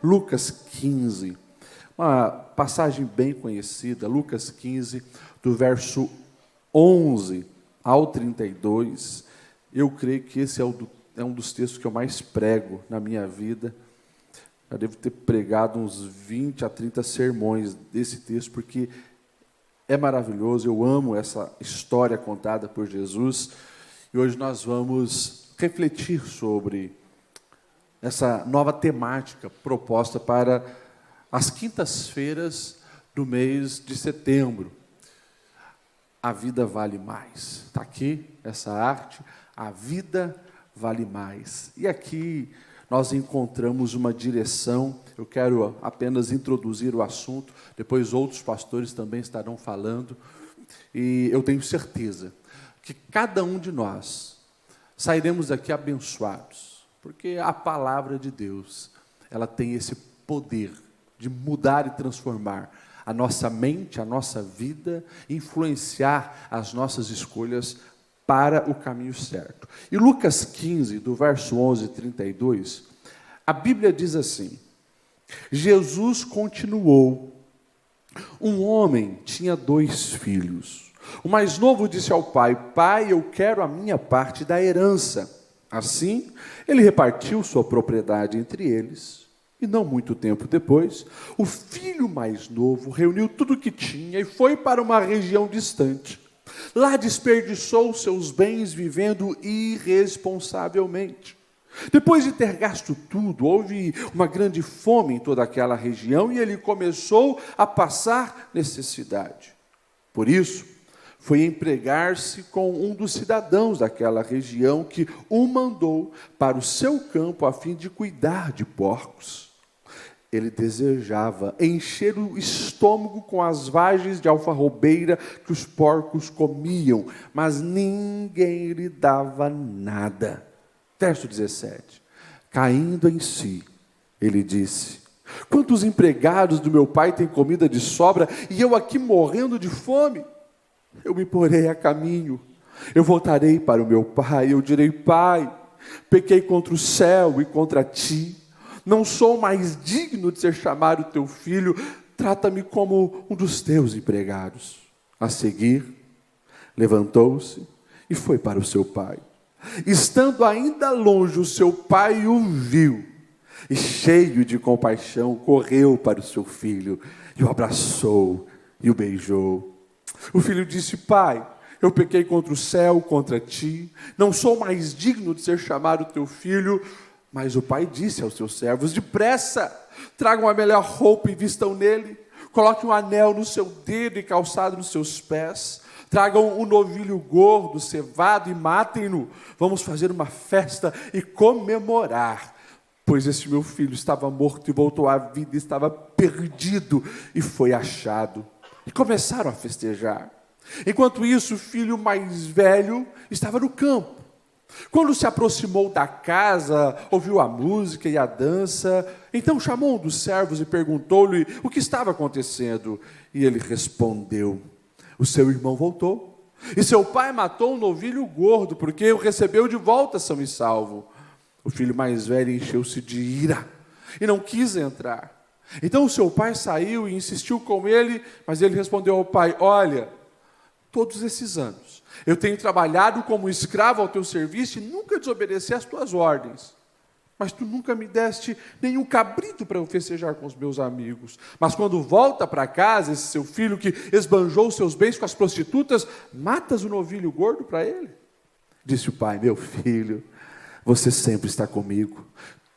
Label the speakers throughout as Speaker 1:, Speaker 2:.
Speaker 1: Lucas 15, uma passagem bem conhecida, Lucas 15, do verso 11 ao 32. Eu creio que esse é um dos textos que eu mais prego na minha vida. Eu devo ter pregado uns 20 a 30 sermões desse texto, porque é maravilhoso, eu amo essa história contada por Jesus. E hoje nós vamos refletir sobre essa nova temática proposta para as quintas-feiras do mês de setembro. A vida vale mais. Está aqui essa arte, a vida vale mais. E aqui nós encontramos uma direção. Eu quero apenas introduzir o assunto, depois outros pastores também estarão falando, e eu tenho certeza que cada um de nós sairemos daqui abençoados, porque a palavra de Deus, ela tem esse poder de mudar e transformar a nossa mente, a nossa vida, influenciar as nossas escolhas para o caminho certo. E Lucas 15, do verso 11 e 32, a Bíblia diz assim: Jesus continuou. Um homem tinha 2 filhos. O mais novo disse ao pai: Pai, eu quero a minha parte da herança. Assim, ele repartiu sua propriedade entre eles. E não muito tempo depois, o filho mais novo reuniu tudo o que tinha e foi para uma região distante. Lá desperdiçou seus bens vivendo irresponsavelmente. Depois de ter gasto tudo, houve uma grande fome em toda aquela região e ele começou a passar necessidade. Por isso, foi empregar-se com um dos cidadãos daquela região que o mandou para o seu campo a fim de cuidar de porcos. Ele desejava encher o estômago com as vagens de alfarrobeira que os porcos comiam, mas ninguém lhe dava nada. Verso 17. Caindo em si, ele disse: Quantos empregados do meu pai têm comida de sobra e eu aqui morrendo de fome? Eu me porei a caminho, eu voltarei para o meu pai, eu direi: Pai, pequei contra o céu e contra ti, não sou mais digno de ser chamado teu filho, trata-me como um dos teus empregados. A seguir, levantou-se e foi para o seu pai. Estando ainda longe, o seu pai o viu, e cheio de compaixão, correu para o seu filho, e o abraçou e o beijou. O filho disse: Pai, eu pequei contra o céu, contra ti, não sou mais digno de ser chamado teu filho. Mas o pai disse aos seus servos: Depressa, tragam a melhor roupa e vistam nele, coloquem um anel no seu dedo e calçado nos seus pés, tragam um novilho gordo, cevado e matem-no. Vamos fazer uma festa e comemorar, pois este meu filho estava morto e voltou à vida, estava perdido e foi achado. E começaram a festejar. Enquanto isso, o filho mais velho estava no campo. Quando se aproximou da casa, ouviu a música e a dança, então chamou um dos servos e perguntou-lhe o que estava acontecendo. E ele respondeu: O seu irmão voltou, e seu pai matou um novilho gordo, porque o recebeu de volta são e salvo. O filho mais velho encheu-se de ira e não quis entrar. Então o seu pai saiu e insistiu com ele, mas ele respondeu ao pai: Olha, todos esses anos eu tenho trabalhado como escravo ao teu serviço e nunca desobedeci às tuas ordens. Mas tu nunca me deste nenhum cabrito para eu festejar com os meus amigos. Mas quando volta para casa, esse seu filho que esbanjou os seus bens com as prostitutas, matas o novilho gordo para ele? Disse o pai: Meu filho, você sempre está comigo.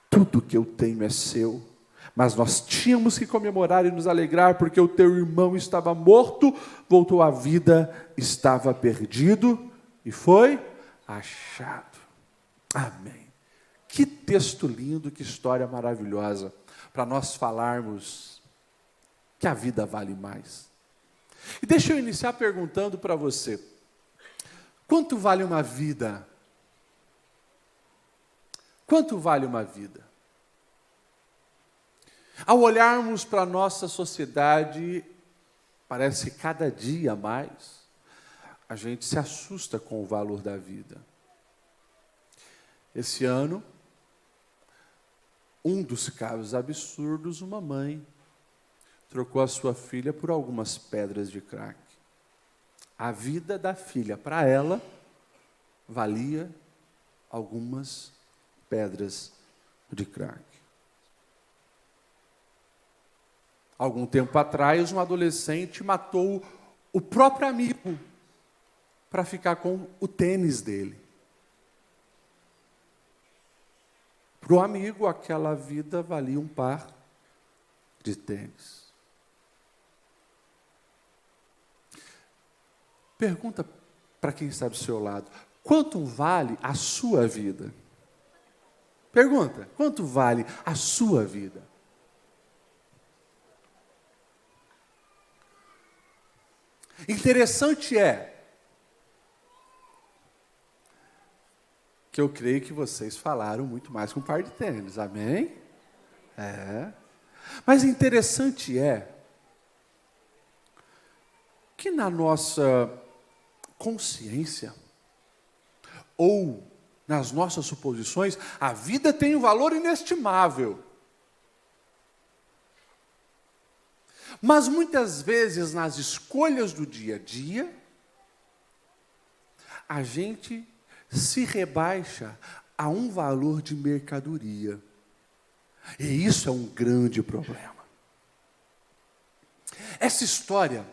Speaker 1: Tudo que eu tenho é seu. Mas nós tínhamos que comemorar e nos alegrar, porque o teu irmão estava morto, voltou à vida, estava perdido e foi achado. Amém. Que texto lindo, que história maravilhosa, para nós falarmos que a vida vale mais. E deixa eu iniciar perguntando para você: quanto vale uma vida? Quanto vale uma vida? Ao olharmos para a nossa sociedade, parece que cada dia mais a gente se assusta com o valor da vida. Esse ano, Um dos casos absurdos, uma mãe trocou a sua filha por algumas pedras de crack. A vida da filha, para ela, valia algumas pedras de crack. Algum tempo atrás, um adolescente matou o próprio amigo para ficar com o tênis dele. Para o amigo, aquela vida valia um par de tênis. Pergunta para quem está do seu lado: quanto vale a sua vida? Pergunta: quanto vale a sua vida? Interessante é que eu creio que vocês falaram muito mais que um par de tênis, amém? Mas interessante é que na nossa consciência, ou nas nossas suposições, a vida tem um valor inestimável. Mas muitas vezes, nas escolhas do dia a dia, a gente se rebaixa a um valor de mercadoria. E isso é um grande problema. Essa história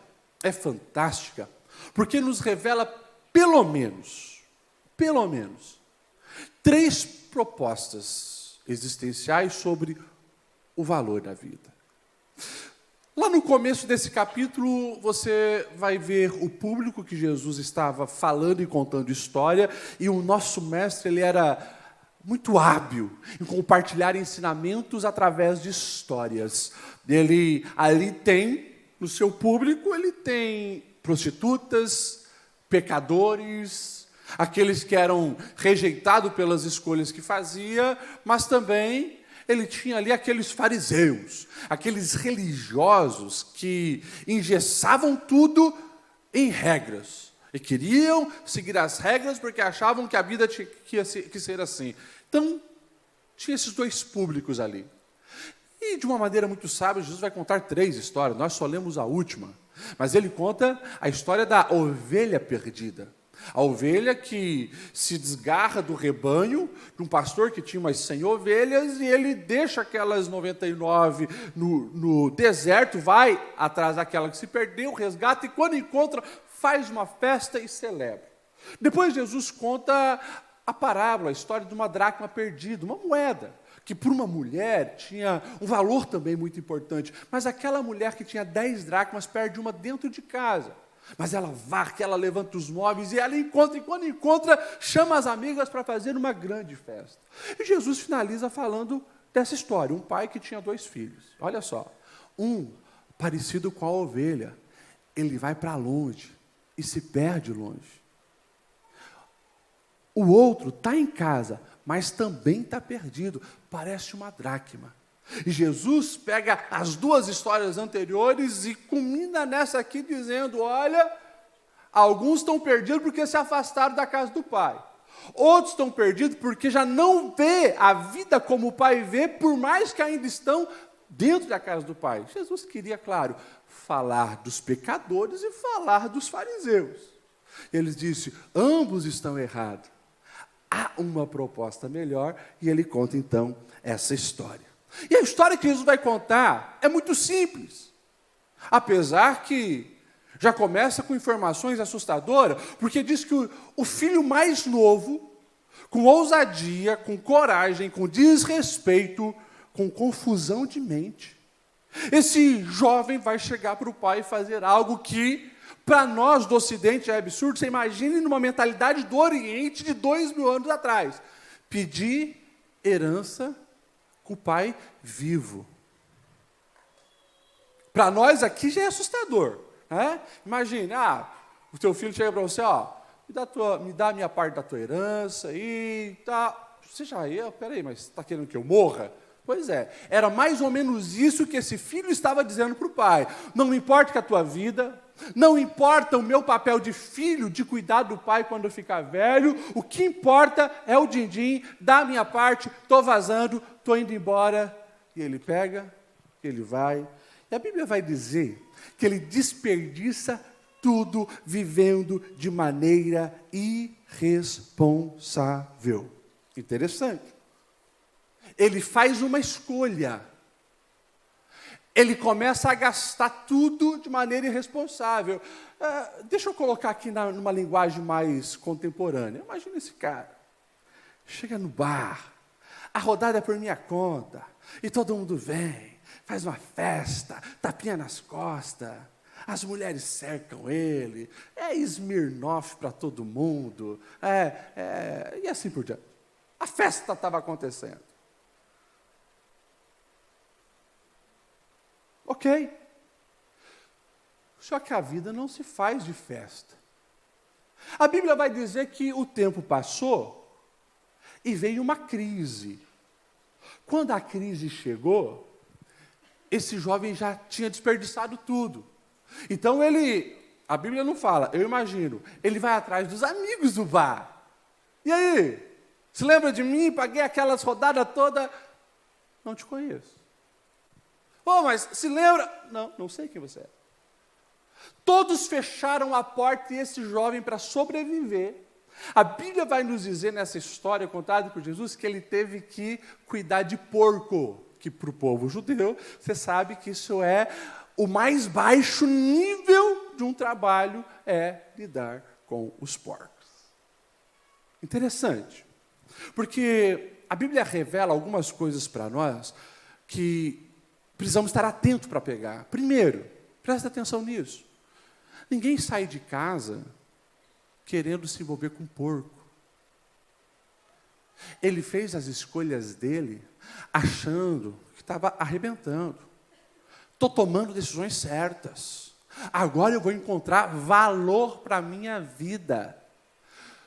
Speaker 1: é fantástica, porque nos revela pelo menos, 3 propostas existenciais sobre o valor da vida. Lá no começo desse capítulo, você vai ver o público que Jesus estava falando e contando história, e o nosso mestre, ele era muito hábil em compartilhar ensinamentos através de histórias. Ele ali tem, no seu público, ele tem prostitutas, pecadores, aqueles que eram rejeitados pelas escolhas que fazia, mas também ele tinha ali aqueles fariseus, aqueles religiosos que engessavam tudo em regras e queriam seguir as regras porque achavam que a vida tinha que ser assim. Então, tinha esses 2 públicos ali. E, de uma maneira muito sábia, Jesus vai contar 3 histórias. Nós só lemos a última. Mas ele conta a história da ovelha perdida. A ovelha que se desgarra do rebanho, de um pastor que tinha umas 100 ovelhas, e ele deixa aquelas 99 no deserto, vai atrás daquela que se perdeu, resgata, e quando encontra, faz uma festa e celebra. Depois Jesus conta a parábola, a história de uma dracma perdida, uma moeda, que para uma mulher tinha um valor também muito importante, mas aquela mulher que tinha 10 dracmas perde uma dentro de casa. Mas ela varre, ela levanta os móveis, e ela encontra, e quando encontra, chama as amigas para fazer uma grande festa. E Jesus finaliza falando dessa história, um pai que tinha 2 filhos. Olha só, um parecido com a ovelha, ele vai para longe e se perde longe. O outro está em casa, mas também está perdido, parece uma dracma. E Jesus pega as 2 histórias anteriores e culmina nessa aqui dizendo: olha, alguns estão perdidos porque se afastaram da casa do Pai. Outros estão perdidos porque já não vê a vida como o Pai vê, por mais que ainda estão dentro da casa do Pai. Jesus queria, claro, falar dos pecadores e falar dos fariseus. Ele disse: ambos estão errados. Há uma proposta melhor, e ele conta então essa história. E a história que Jesus vai contar é muito simples, apesar que já começa com informações assustadoras, porque diz que o filho mais novo, com ousadia, com coragem, com desrespeito, com confusão de mente, esse jovem vai chegar para o pai e fazer algo que, para nós do Ocidente, é absurdo. Você imagine numa mentalidade do Oriente de 2000 anos atrás, pedir herança com o pai vivo. Para nós aqui já é assustador, né? Imagine, o teu filho chega para você, me dá a minha parte da tua herança e tá. Você já ia, peraí, mas está querendo que eu morra? Pois é, era mais ou menos isso que esse filho estava dizendo para o pai. Não me importa que a tua vida, não importa o meu papel de filho, de cuidar do pai quando eu ficar velho, o que importa é o din-din, da minha parte, estou vazando, estou indo embora. E ele pega, ele vai. E a Bíblia vai dizer que ele desperdiça tudo vivendo de maneira irresponsável. Interessante. Ele faz uma escolha. Ele começa a gastar tudo de maneira irresponsável. Deixa eu colocar aqui numa linguagem mais contemporânea. Imagina esse cara. Chega no bar, a rodada é por minha conta, e todo mundo vem, faz uma festa, tapinha nas costas, as mulheres cercam ele, é Smirnoff para todo mundo, e assim por diante. A festa estava acontecendo. Ok. Só que a vida não se faz de festa. A Bíblia vai dizer que o tempo passou e veio uma crise. Quando a crise chegou, esse jovem já tinha desperdiçado tudo. Então a Bíblia não fala, eu imagino, ele vai atrás dos amigos do bar. E aí? Se lembra de mim? Paguei aquelas rodadas todas. Não te conheço. Mas se lembra? Não sei quem você é. Todos fecharam a porta e esse jovem, para sobreviver, a Bíblia vai nos dizer nessa história contada por Jesus que ele teve que cuidar de porco, que para o povo judeu, você sabe que isso é o mais baixo nível de um trabalho, é lidar com os porcos. Interessante, porque a Bíblia revela algumas coisas para nós que precisamos estar atentos para pegar. Primeiro, presta atenção nisso. Ninguém sai de casa querendo se envolver com porco. Ele fez as escolhas dele achando que estava arrebentando. Estou tomando decisões certas. Agora eu vou encontrar valor para a minha vida.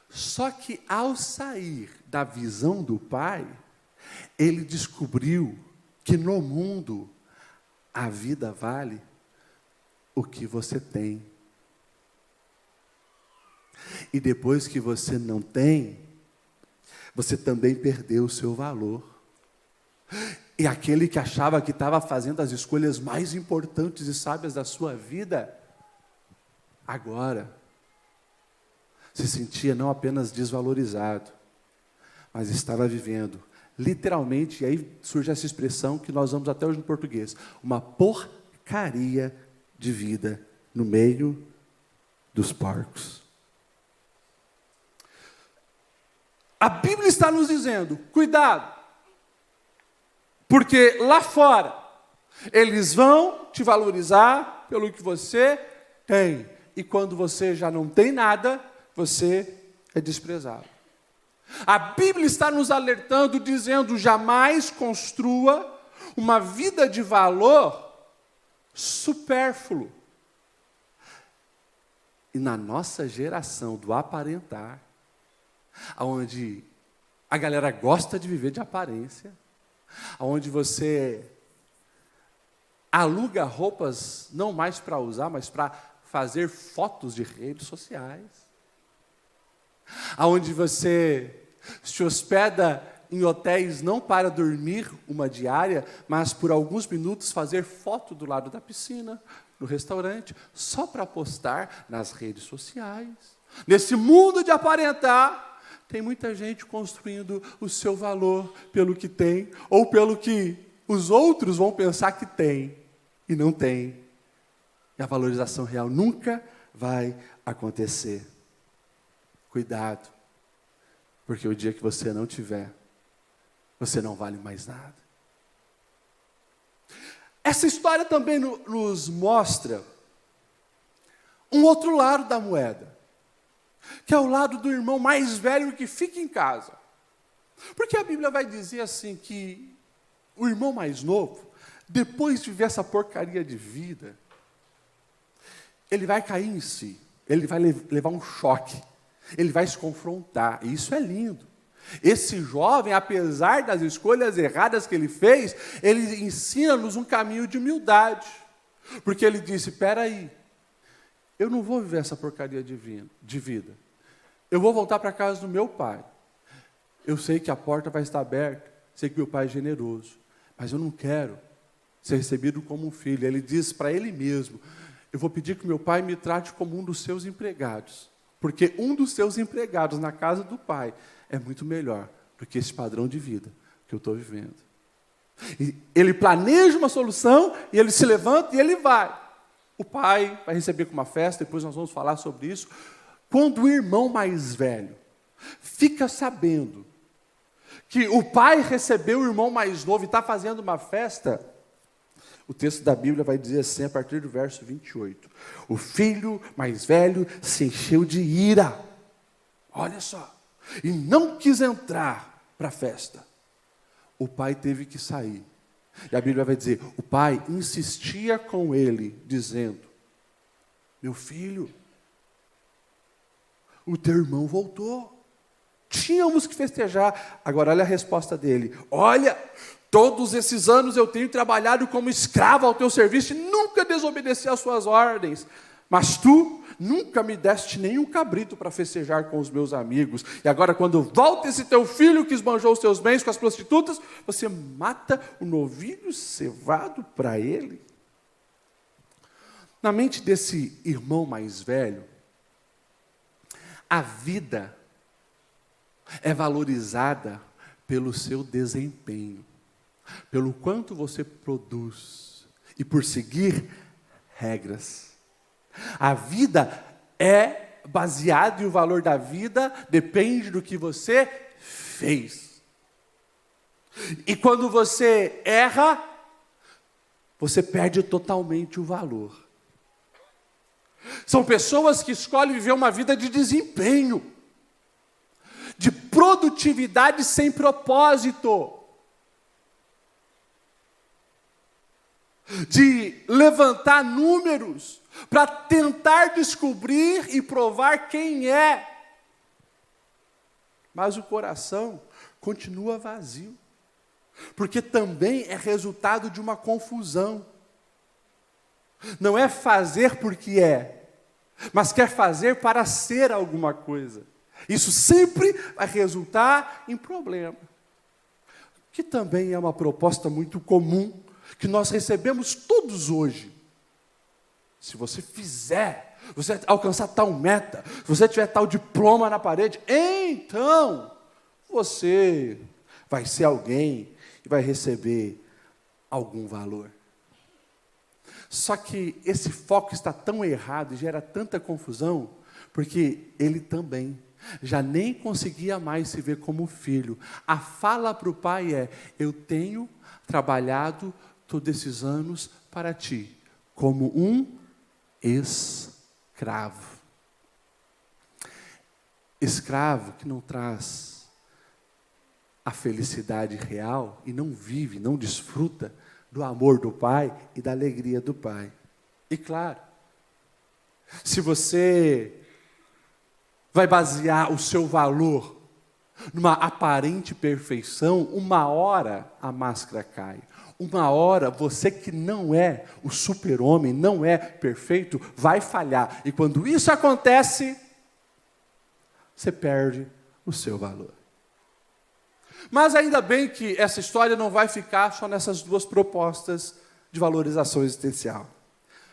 Speaker 1: Só que ao sair da visão do Pai, ele descobriu que no mundo a vida vale o que você tem. E depois que você não tem, você também perdeu o seu valor. E aquele que achava que estava fazendo as escolhas mais importantes e sábias da sua vida, agora se sentia não apenas desvalorizado, mas estava vivendo, literalmente, e aí surge essa expressão que nós usamos até hoje no português, uma porcaria de vida no meio dos porcos. A Bíblia está nos dizendo, cuidado, porque lá fora, eles vão te valorizar pelo que você tem, e quando você já não tem nada, você é desprezado. A Bíblia está nos alertando, dizendo, jamais construa uma vida de valor supérfluo. E na nossa geração do aparentar, onde a galera gosta de viver de aparência, onde você aluga roupas não mais para usar, mas para fazer fotos de redes sociais, onde você se hospeda em hotéis não para dormir uma diária, mas por alguns minutos fazer foto do lado da piscina, no restaurante, só para postar nas redes sociais. Nesse mundo de aparentar, tem muita gente construindo o seu valor pelo que tem, ou pelo que os outros vão pensar que tem, e não tem. E a valorização real nunca vai acontecer. Cuidado, porque o dia que você não tiver, você não vale mais nada. Essa história também nos mostra um outro lado da moeda, que é o lado do irmão mais velho que fica em casa. Porque a Bíblia vai dizer assim que o irmão mais novo, depois de ver essa porcaria de vida, ele vai cair em si, ele vai levar um choque, ele vai se confrontar, e isso é lindo. Esse jovem, apesar das escolhas erradas que ele fez, ele ensina-nos um caminho de humildade, porque ele disse, espera aí, eu não vou viver essa porcaria de vida, eu vou voltar para a casa do meu pai, eu sei que a porta vai estar aberta, sei que meu pai é generoso, mas eu não quero ser recebido como um filho. Ele diz para ele mesmo, eu vou pedir que meu pai me trate como um dos seus empregados, porque um dos seus empregados na casa do pai é muito melhor do que esse padrão de vida que eu estou vivendo. E ele planeja uma solução, e ele se levanta e ele vai. O pai vai receber com uma festa, depois nós vamos falar sobre isso. Quando o irmão mais velho fica sabendo que o pai recebeu o irmão mais novo e está fazendo uma festa, o texto da Bíblia vai dizer assim, a partir do verso 28. O filho mais velho se encheu de ira. Olha só. E não quis entrar para a festa. O pai teve que sair. E a Bíblia vai dizer, o pai insistia com ele, dizendo, meu filho, o teu irmão voltou. Tínhamos que festejar. Agora olha a resposta dele. Olha, todos esses anos eu tenho trabalhado como escravo ao teu serviço e nunca desobedeci às suas ordens. Mas tu nunca me deste nenhum cabrito para festejar com os meus amigos. E agora, quando volta esse teu filho que esbanjou os teus bens com as prostitutas, você mata o novilho cevado para ele? Na mente desse irmão mais velho, a vida é valorizada pelo seu desempenho, pelo quanto você produz e por seguir regras. A vida é baseada e o valor da vida depende do que você fez. E quando você erra, você perde totalmente o valor. São pessoas que escolhem viver uma vida de desempenho, de produtividade sem propósito, de levantar números para tentar descobrir e provar quem é. Mas o coração continua vazio, porque também é resultado de uma confusão. Não é fazer porque é, mas quer fazer para ser alguma coisa. Isso sempre vai resultar em problema. Que também é uma proposta muito comum, que nós recebemos todos hoje. Se você fizer, você alcançar tal meta, se você tiver tal diploma na parede, então você vai ser alguém e vai receber algum valor. Só que esse foco está tão errado e gera tanta confusão, porque ele também já nem conseguia mais se ver como filho. A fala para o pai é, eu tenho trabalhado todos esses anos para ti, como um escravo. Escravo que não traz a felicidade real e não vive, não desfruta do amor do pai e da alegria do pai. E claro, se você vai basear o seu valor numa aparente perfeição, uma hora a máscara cai. Uma hora você que não é o super-homem, não é perfeito, vai falhar. E quando isso acontece, você perde o seu valor. Mas ainda bem que essa história não vai ficar só nessas duas propostas de valorização existencial.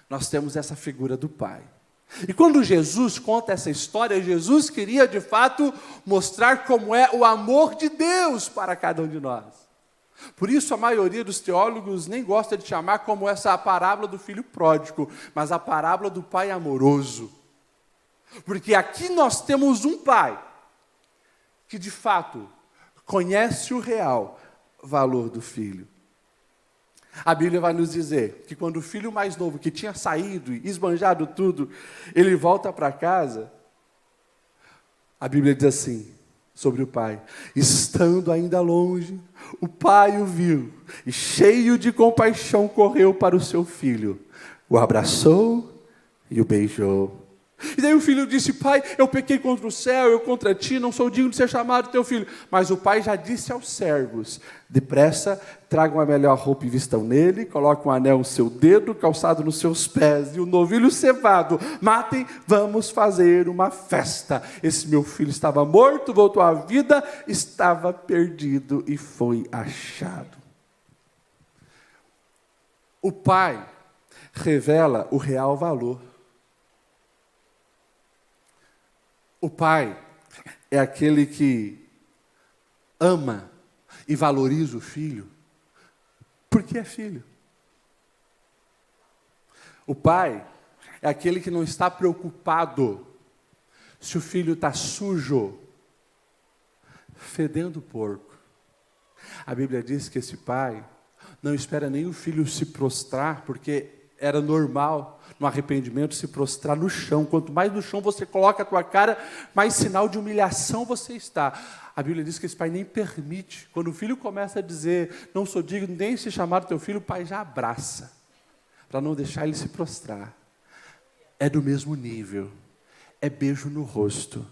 Speaker 1: Nós temos essa figura do pai. E quando Jesus conta essa história, Jesus queria de fato mostrar como é o amor de Deus para cada um de nós. Por isso a maioria dos teólogos nem gosta de chamar como essa a parábola do filho pródigo, mas a parábola do pai amoroso. Porque aqui nós temos um pai que de fato conhece o real valor do filho. A Bíblia vai nos dizer que quando o filho mais novo, que tinha saído e esbanjado tudo, ele volta para casa, a Bíblia diz assim, sobre o pai, estando ainda longe, o pai o viu, e cheio de compaixão correu para o seu filho, o abraçou e o beijou. E daí o filho disse: pai, eu pequei contra o céu, eu contra ti, não sou digno de ser chamado teu filho. Mas o pai já disse aos servos: depressa, tragam a melhor roupa e vistam nele, coloquem um anel no seu dedo, calçado nos seus pés, e o novilho cevado, matem, vamos fazer uma festa. Esse meu filho estava morto, voltou à vida, estava perdido e foi achado. O pai revela o real valor. O pai é aquele que ama e valoriza o filho, porque é filho. O pai é aquele que não está preocupado se o filho está sujo, fedendo porco. A Bíblia diz que esse pai não espera nem o filho se prostrar, porque era normal, no arrependimento, se prostrar no chão. Quanto mais no chão você coloca a tua cara, mais sinal de humilhação você está. A Bíblia diz que esse pai nem permite. Quando o filho começa a dizer: não sou digno nem de ser chamado teu filho, o pai já abraça, para não deixar ele se prostrar. É do mesmo nível, é beijo no rosto.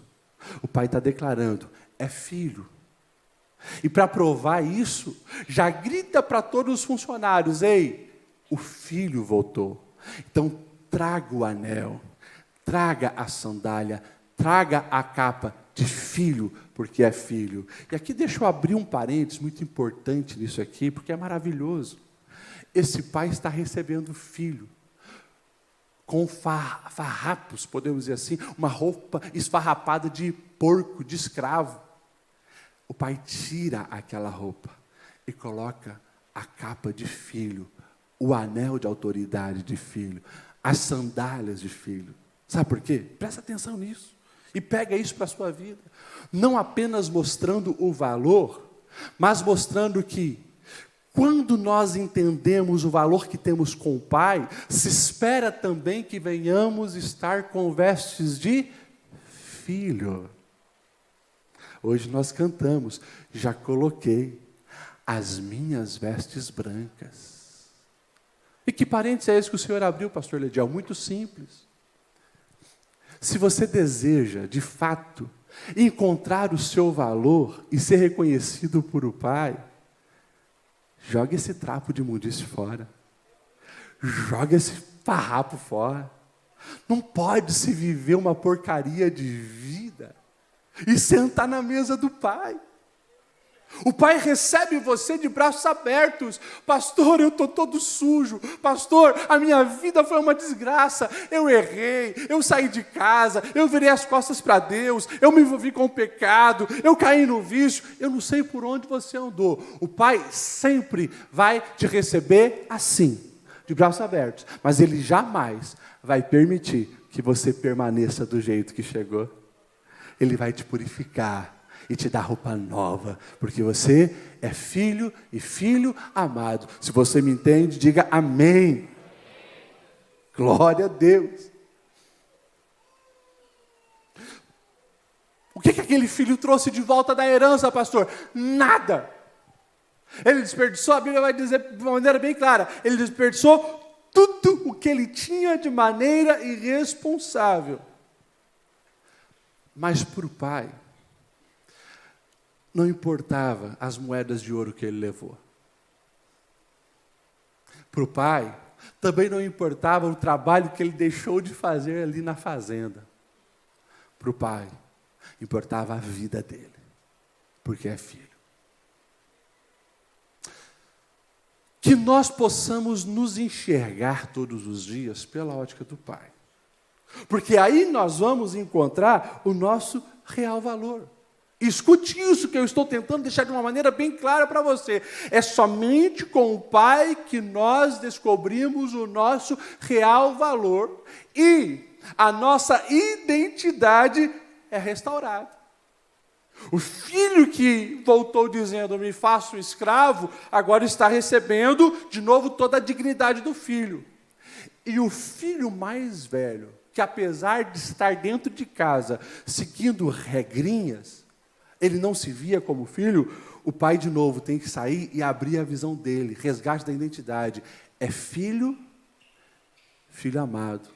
Speaker 1: O pai está declarando: é filho. E para provar isso, já grita para todos os funcionários: ei, o filho voltou. Então traga o anel, traga a sandália, traga a capa de filho, porque é filho. E aqui deixa eu abrir um parênteses muito importante nisso aqui, porque é maravilhoso. Esse pai está recebendo o filho com farrapos, podemos dizer assim, uma roupa esfarrapada de porco, de escravo. O pai tira aquela roupa e coloca a capa de filho, o anel de autoridade de filho, as sandálias de filho. Sabe por quê? Presta atenção nisso. E pega isso para a sua vida. Não apenas mostrando o valor, mas mostrando que, quando nós entendemos o valor que temos com o Pai, se espera também que venhamos estar com vestes de filho. Hoje nós cantamos: já coloquei as minhas vestes brancas. E que parênteses é esse que o Senhor abriu, pastor Lediel? Muito simples. Se você deseja, de fato, encontrar o seu valor e ser reconhecido por o Pai, joga esse trapo de imundície fora. Joga esse farrapo fora. Não pode se viver uma porcaria de vida e sentar na mesa do Pai. O Pai recebe você de braços abertos. Pastor, eu estou todo sujo. Pastor, a minha vida foi uma desgraça. Eu errei, eu saí de casa, eu virei as costas para Deus, eu me envolvi com o pecado, eu caí no vício. Eu não sei por onde você andou. O Pai sempre vai te receber assim, de braços abertos. Mas Ele jamais vai permitir que você permaneça do jeito que chegou. Ele vai te purificar e te dar roupa nova, porque você é filho e filho amado. Se você me entende, diga amém. Glória a Deus. O que aquele filho trouxe de volta da herança, pastor? Nada. Ele desperdiçou, a Bíblia vai dizer de uma maneira bem clara, ele desperdiçou tudo o que ele tinha de maneira irresponsável. Mas para o pai, não importava as moedas de ouro que ele levou. Para o pai, também não importava o trabalho que ele deixou de fazer ali na fazenda. Para o pai, importava a vida dele, porque é filho. Que nós possamos nos enxergar todos os dias pela ótica do Pai. Porque aí nós vamos encontrar o nosso real valor. Escute isso que eu estou tentando deixar de uma maneira bem clara para você. É somente com o Pai que nós descobrimos o nosso real valor e a nossa identidade é restaurada. O filho que voltou dizendo, me faço escravo, agora está recebendo de novo toda a dignidade do filho. E o filho mais velho, que apesar de estar dentro de casa, seguindo regrinhas, ele não se via como filho, o pai de novo tem que sair e abrir a visão dele, resgate da identidade. É filho, filho amado.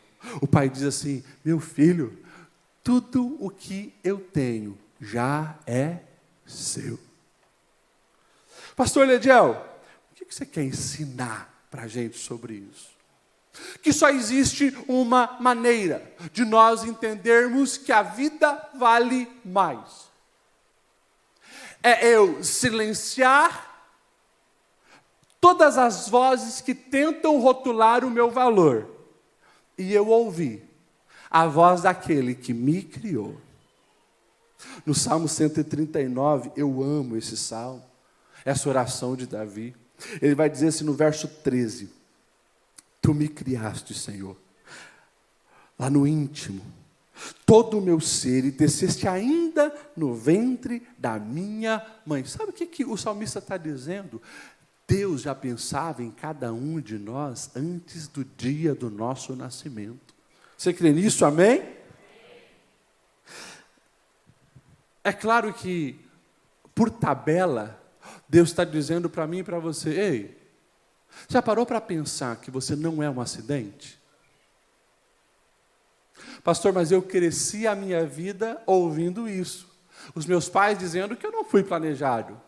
Speaker 1: O pai diz assim: meu filho, tudo o que eu tenho já é seu. Pastor Lediel, o que você quer ensinar para a gente sobre isso? Que só existe uma maneira de nós entendermos que a vida vale mais. É eu silenciar todas as vozes que tentam rotular o meu valor e eu ouvir a voz daquele que me criou. No Salmo 139, eu amo esse salmo, essa oração de Davi. Ele vai dizer assim no verso 13: Tu me criaste, Senhor, lá no íntimo, todo o meu ser, e teceste ainda no ventre da minha mãe. Sabe o que o salmista está dizendo? Deus já pensava em cada um de nós antes do dia do nosso nascimento. Você crê nisso, amém? É claro que, por tabela, Deus está dizendo para mim e para você: ei, já parou para pensar que você não é um acidente? Pastor, mas eu cresci a minha vida ouvindo isso. Os meus pais dizendo que eu não fui planejado.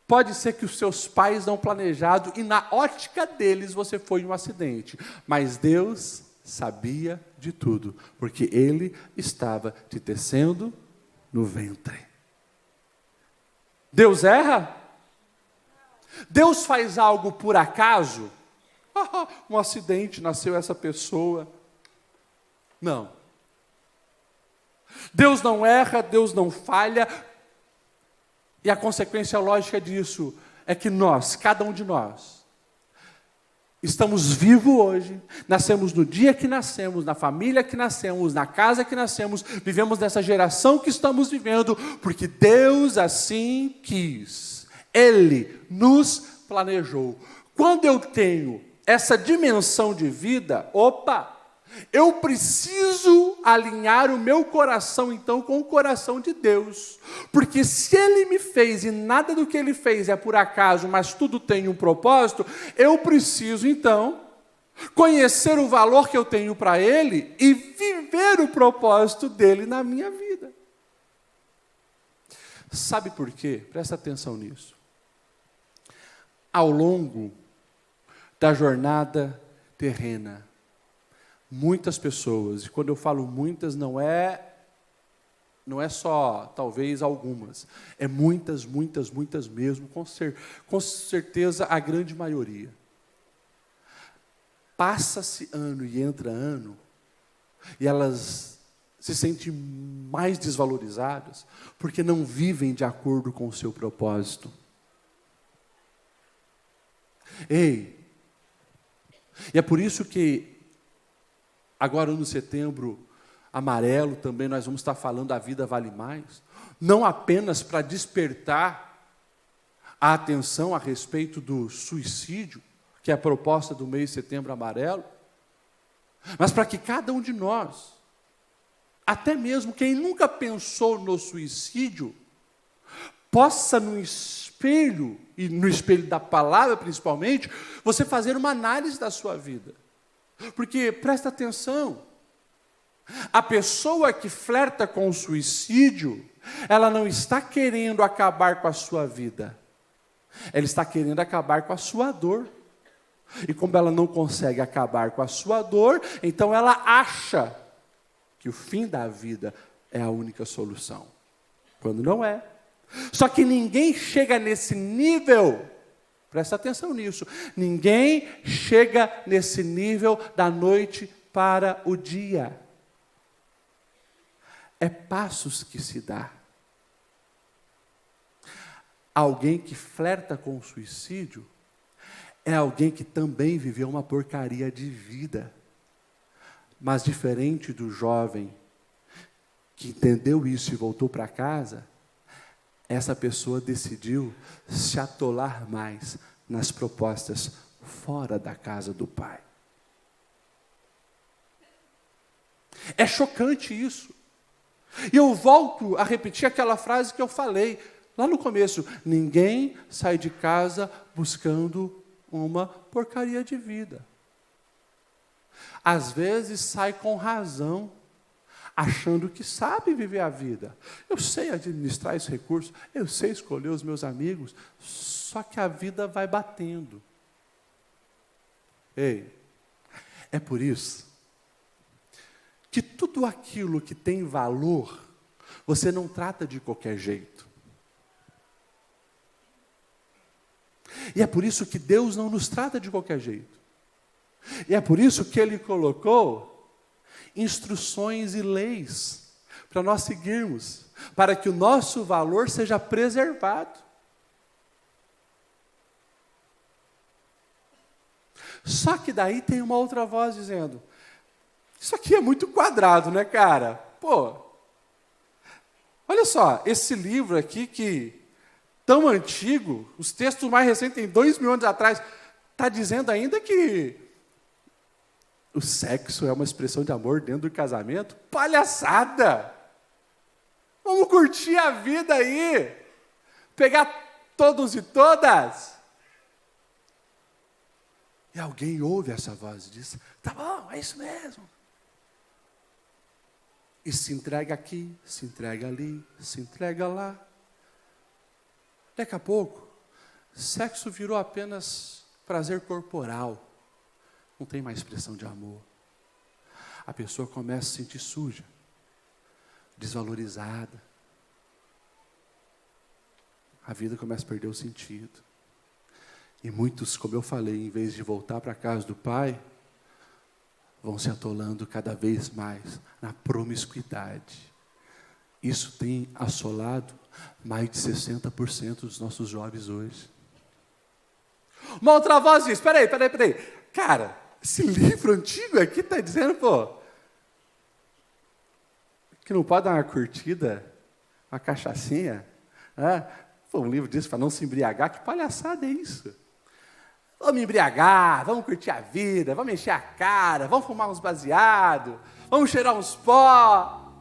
Speaker 1: Pode ser que os seus pais não planejaram e na ótica deles você foi um acidente. Mas Deus sabia de tudo, porque Ele estava te tecendo no ventre. Deus erra? Deus faz algo por acaso? Um acidente, nasceu essa pessoa. Não. Deus não erra, Deus não falha. E a consequência lógica disso é que nós, cada um de nós, estamos vivos hoje, nascemos no dia que nascemos, na família que nascemos, na casa que nascemos, vivemos nessa geração que estamos vivendo, porque Deus assim quis. Ele nos planejou. Quando eu tenho essa dimensão de vida, eu preciso alinhar o meu coração, então, com o coração de Deus. Porque se Ele me fez, e nada do que Ele fez é por acaso, mas tudo tem um propósito, eu preciso, então, conhecer o valor que eu tenho para Ele e viver o propósito dEle na minha vida. Sabe por quê? Presta atenção nisso. Ao longo da jornada terrena, muitas pessoas, e quando eu falo muitas, não é só, talvez, algumas. É muitas mesmo, com certeza a grande maioria. Passa-se ano e entra ano, e elas se sentem mais desvalorizadas, porque não vivem de acordo com o seu propósito. Ei, e é por isso que agora no Setembro Amarelo também nós vamos estar falando A Vida Vale Mais, não apenas para despertar a atenção a respeito do suicídio, que é a proposta do mês Setembro Amarelo, mas para que cada um de nós, até mesmo quem nunca pensou no suicídio, possa no espelho, e no espelho da palavra principalmente, você fazer uma análise da sua vida. Porque, presta atenção, a pessoa que flerta com o suicídio, ela não está querendo acabar com a sua vida, ela está querendo acabar com a sua dor. E como ela não consegue acabar com a sua dor, então ela acha que o fim da vida é a única solução, quando não é. Só que ninguém chega nesse nível, presta atenção nisso, ninguém chega nesse nível da noite para o dia. É passos que se dá. Alguém que flerta com o suicídio é alguém que também viveu uma porcaria de vida. Mas diferente do jovem que entendeu isso e voltou para casa, essa pessoa decidiu se atolar mais nas propostas fora da casa do pai. É chocante isso. E eu volto a repetir aquela frase que eu falei lá no começo: ninguém sai de casa buscando uma porcaria de vida. Às vezes sai com razão, achando que sabe viver a vida. Eu sei administrar esse recurso, eu sei escolher os meus amigos, só que a vida vai batendo. Ei, é por isso que tudo aquilo que tem valor, você não trata de qualquer jeito. E é por isso que Deus não nos trata de qualquer jeito. E é por isso que Ele colocou instruções e leis para nós seguirmos, para que o nosso valor seja preservado. Só que daí tem uma outra voz dizendo, isso aqui é muito quadrado, né, cara? Pô, olha só, esse livro aqui que tão antigo, os textos mais recentes, tem 2.000 anos atrás, está dizendo ainda que o sexo é uma expressão de amor dentro do casamento? Palhaçada! Vamos curtir a vida aí, pegar todos e todas. E alguém ouve essa voz e diz, tá bom, é isso mesmo. E se entrega aqui, se entrega ali, se entrega lá. Daqui a pouco, sexo virou apenas prazer corporal. Não tem mais expressão de amor. A pessoa começa a se sentir suja, desvalorizada. A vida começa a perder o sentido. E muitos, como eu falei, em vez de voltar para a casa do Pai, vão se atolando cada vez mais na promiscuidade. Isso tem assolado mais de 60% dos nossos jovens hoje. Uma outra voz diz, peraí. Cara, esse livro antigo aqui está dizendo, que não pode dar uma curtida, uma cachaçinha. Um livro disso para não se embriagar, que palhaçada é isso? Vamos embriagar, vamos curtir a vida, vamos encher a cara, vamos fumar uns baseados, vamos cheirar uns pó.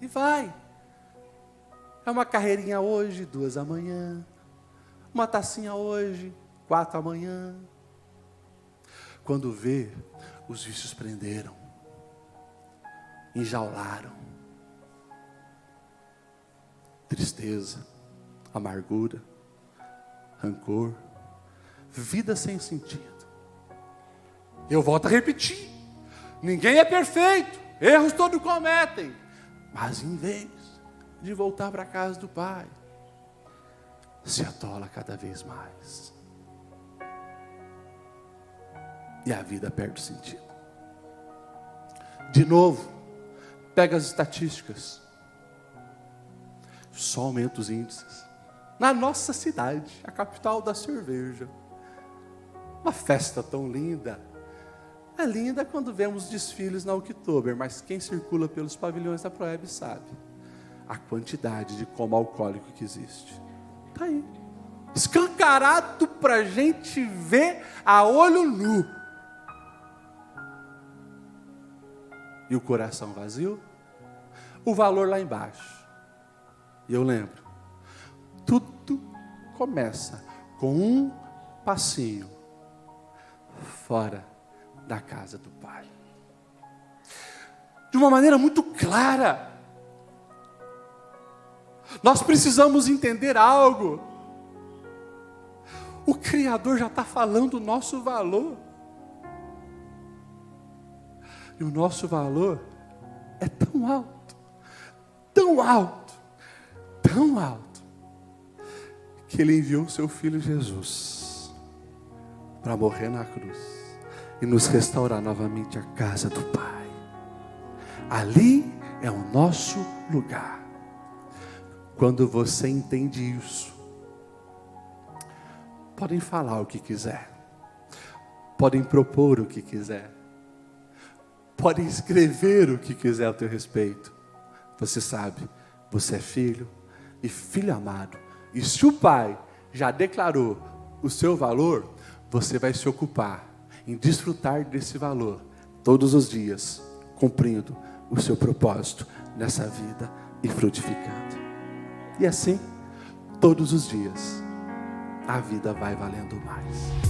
Speaker 1: E vai. É uma carreirinha hoje, 2 amanhã. Uma tacinha hoje, 4 amanhã. Quando vê, os vícios prenderam, enjaularam. Tristeza, amargura, rancor, vida sem sentido. Eu volto a repetir, ninguém é perfeito, erros todos cometem, mas em vez de voltar para a casa do Pai, se atola cada vez mais. E a vida perde o sentido. De novo, pega as estatísticas, só aumenta os índices. Na nossa cidade, a capital da cerveja. Uma festa tão linda. É linda quando vemos desfiles na Oktober, mas quem circula pelos pavilhões da Proeb sabe a quantidade de coma alcoólico que existe. Está aí. Escancarado para a gente ver a olho nu. E o coração vazio? O valor lá embaixo. E eu lembro, tudo começa com um passinho fora da casa do Pai. De uma maneira muito clara. Nós precisamos entender algo. O Criador já está falando o nosso valor. E o nosso valor é tão alto, tão alto, tão alto, que Ele enviou o seu Filho Jesus para morrer na cruz e nos restaurar novamente a casa do Pai. Ali é o nosso lugar. Quando você entende isso, podem falar o que quiser, podem propor o que quiser, podem escrever o que quiser a teu respeito. Você sabe, você é filho e filho amado. E se o Pai já declarou o seu valor, você vai se ocupar em desfrutar desse valor todos os dias, cumprindo o seu propósito nessa vida e frutificando. E assim, todos os dias, a vida vai valendo mais.